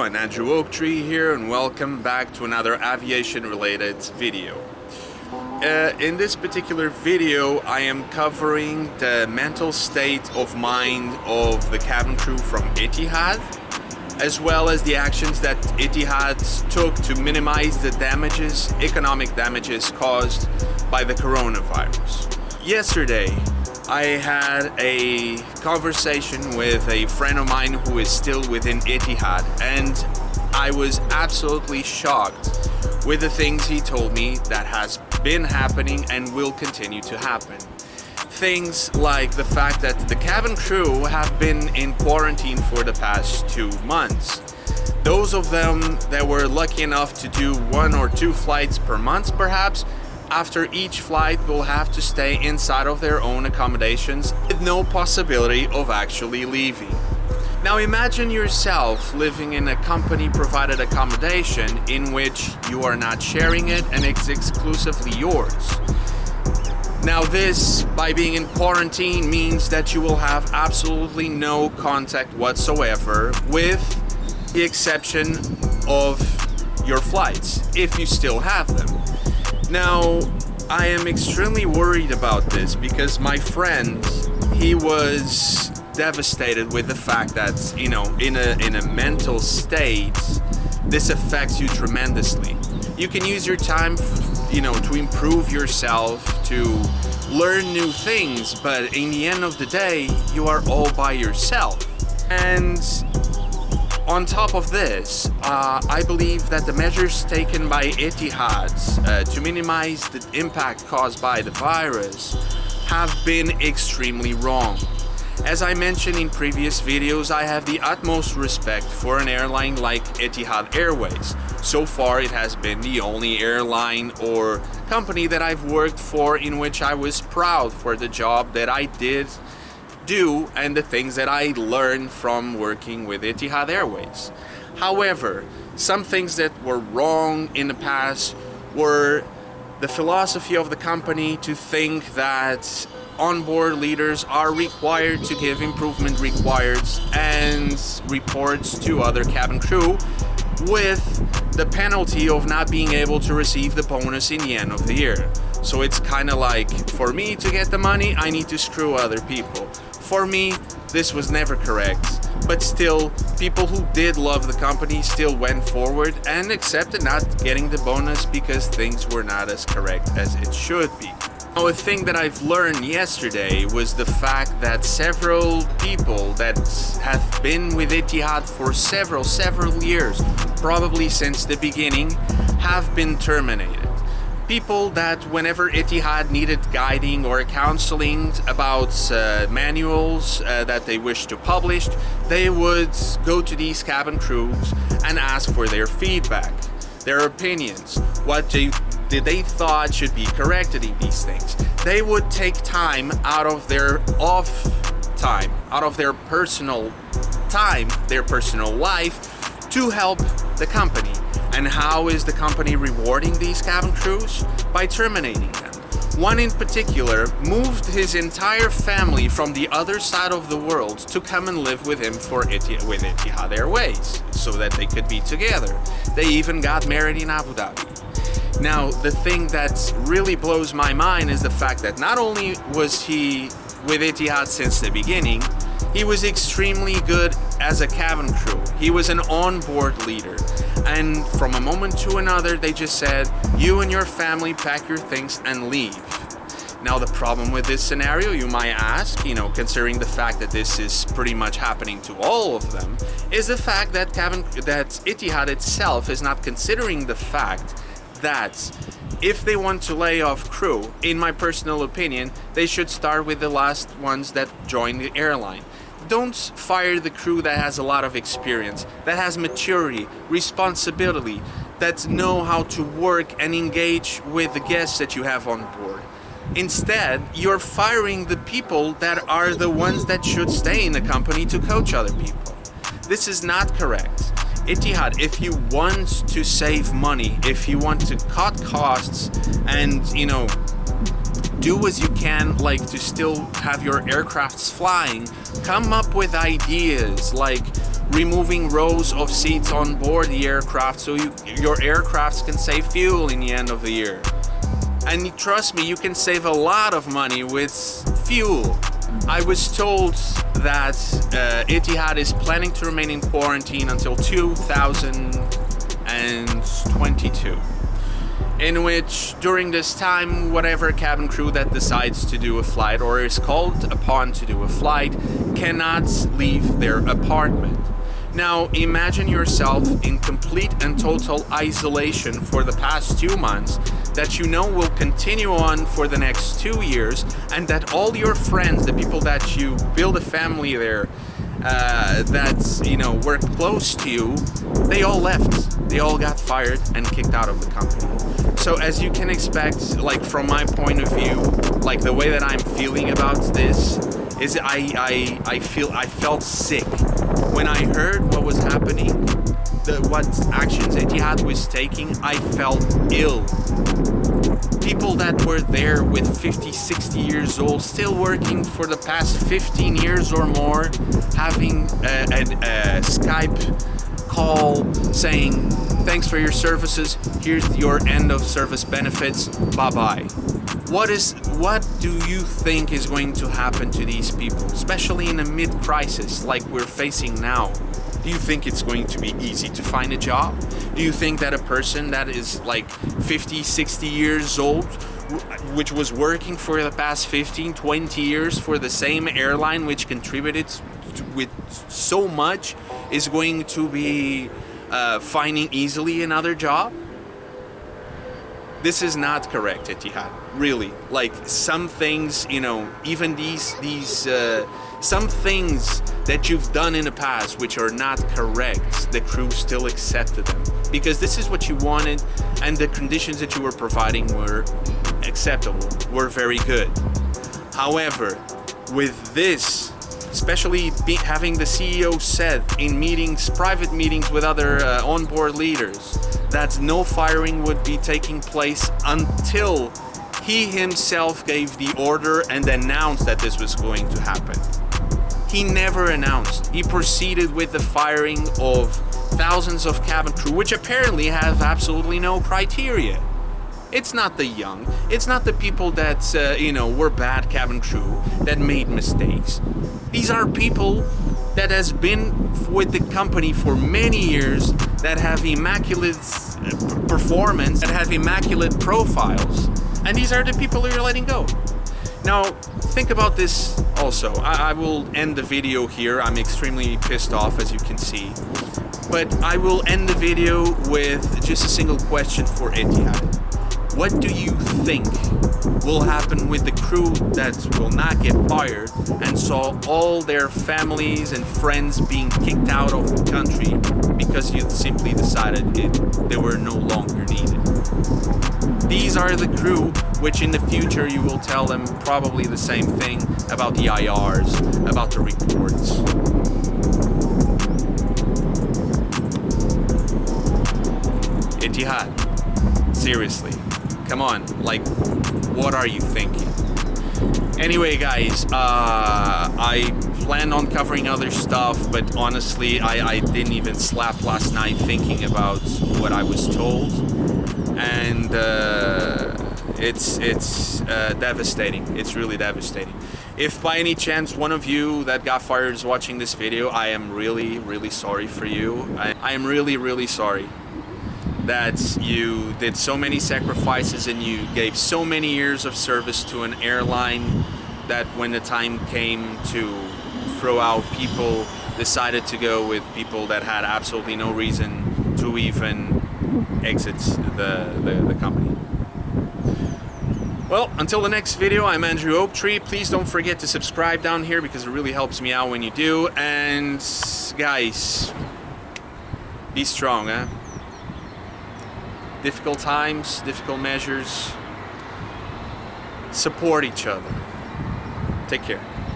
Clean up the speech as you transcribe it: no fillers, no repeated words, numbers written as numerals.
everyone, Andrew Oaktree here, and welcome back to another aviation-related video. In this particular video, I am covering the mental state of mind of the cabin crew from Etihad, as well as the actions that Etihad took to minimize the damages, economic damages caused by the coronavirus. Yesterday, I had a conversation with a friend of mine who is still within Etihad, and I was absolutely shocked with the things he told me that has been happening and will continue to happen. Things like the fact that the cabin crew have been in quarantine for the past 2 months. Those of them that were lucky enough to do 1 or 2 flights per month perhaps, after each flight will have to stay inside of their own accommodations with no possibility of actually leaving. Now imagine yourself living in a company provided accommodation in which you are not sharing it and it's exclusively yours. Now this, by being in quarantine, means that you will have absolutely no contact whatsoever, with the exception of your flights, if you still have them. Now, I am extremely worried about this because my friend, he was devastated with the fact that, you know, in a mental state, this affects you tremendously. You can use your time, to improve yourself, to learn new things, but in the end of the day, you are all by yourself. And on top of this, I believe that the measures taken by Etihad to minimize the impact caused by the virus have been extremely wrong. As I mentioned in previous videos, I have the utmost respect for an airline like Etihad Airways. So far, it has been the only airline or company that I've worked for in which I was proud for the job that I did do and the things that I learned from working with Etihad Airways. However, some things that were wrong in the past were the philosophy of the company to think that onboard leaders are required to give improvement requirements and reports to other cabin crew, with the penalty of not being able to receive the bonus in the end of the year. So it's kind of like, for me to get the money, I need to screw other people. For me, this was never correct, but still, people who did love the company still went forward and accepted not getting the bonus because things were not as correct as it should be. Now, a thing that I've learned yesterday was the fact that several people that have been with Etihad for several years, probably since the beginning, have been terminated. People that whenever Etihad needed guiding or counseling about manuals that they wish to publish, they would go to these cabin crews and ask for their feedback, their opinions, what they thought should be corrected in these things. They would take time out of their off time, out of their personal time, their personal life, to help the company. And how is the company rewarding these cabin crews? By terminating them. One in particular moved his entire family from the other side of the world to come and live with him with Etihad Airways so that they could be together. They even got married in Abu Dhabi. Now, the thing that really blows my mind is the fact that not only was he with Etihad since the beginning, he was extremely good as a cabin crew. He was an onboard leader. And from a moment to another, they just said, you and your family pack your things and leave. Now, the problem with this scenario, you might ask, considering the fact that this is pretty much happening to all of them, is the fact that Etihad itself is not considering the fact that if they want to lay off crew, in my personal opinion, they should start with the last ones that join the airline. Don't fire the crew that has a lot of experience, that has maturity, responsibility, that know how to work and engage with the guests that you have on board. Instead, you're firing the people that are the ones that should stay in the company to coach other people. This is not correct. Etihad, if you want to save money, if you want to cut costs and, do as you can, like to still have your aircrafts flying, come up with ideas like removing rows of seats on board the aircraft so your aircrafts can save fuel in the end of the year. And trust me, you can save a lot of money with fuel. I was told that Etihad is planning to remain in quarantine until 2022. In which, during this time, whatever cabin crew that decides to do a flight or is called upon to do a flight cannot leave their apartment. Now, imagine yourself in complete and total isolation for the past 2 months that you know will continue on for the next 2 years, and that all your friends, the people that you build a family there, that, you know, were close to you, they all left. They all got fired and kicked out of the company. So as you can expect, like from my point of view, like the way that I'm feeling about this is I felt sick when I heard what was happening, what actions Etihad was taking. I felt ill. People that were there with 50, 60 years old, still working for the past 15 years or more, having a Skype call saying, thanks for your services, here's your end of service benefits, bye-bye. What do you think is going to happen to these people, especially in a mid-crisis like we're facing now? Do you think it's going to be easy to find a job? Do you think that a person that is like 50, 60 years old, which was working for the past 15, 20 years for the same airline, which contributed with so much, is going to be finding easily another job? This is not correct, Etihad. Really, like some things, you know, even these some things that you've done in the past which are not correct, the crew still accepted them because this is what you wanted, and the conditions that you were providing were acceptable, were very good. However, with this, especially having the CEO said in meetings, private meetings with other onboard leaders, that no firing would be taking place until he himself gave the order and announced that this was going to happen. He never announced. He proceeded with the firing of thousands of cabin crew, which apparently have absolutely no criteria. It's not the young, it's not the people that, were bad cabin crew that made mistakes. These are people that has been with the company for many years, that have immaculate performance, that have immaculate profiles. And these are the people you're letting go. Now, think about this also. I will end the video here. I'm extremely pissed off, as you can see. But I will end the video with just a single question for Etihad. What do you think will happen with the crew that will not get fired and saw all their families and friends being kicked out of the country because you simply decided they were no longer needed? These are the crew which in the future you will tell them probably the same thing about the IRs, about the reports. Etihad, seriously. Come on, like, what are you thinking? Anyway, guys, I planned on covering other stuff, but honestly, I didn't even sleep last night thinking about what I was told, and it's devastating. It's really devastating. If by any chance one of you that got fired is watching this video, I am really, really sorry for you. I am really, really sorry that you did so many sacrifices and you gave so many years of service to an airline that when the time came to throw out people, decided to go with people that had absolutely no reason to even exit the company. Well, until the next video, I'm Andrew Oaktree. Please don't forget to subscribe down here because it really helps me out when you do. And guys, be strong, huh? Difficult times, difficult measures. Support each other. Take care.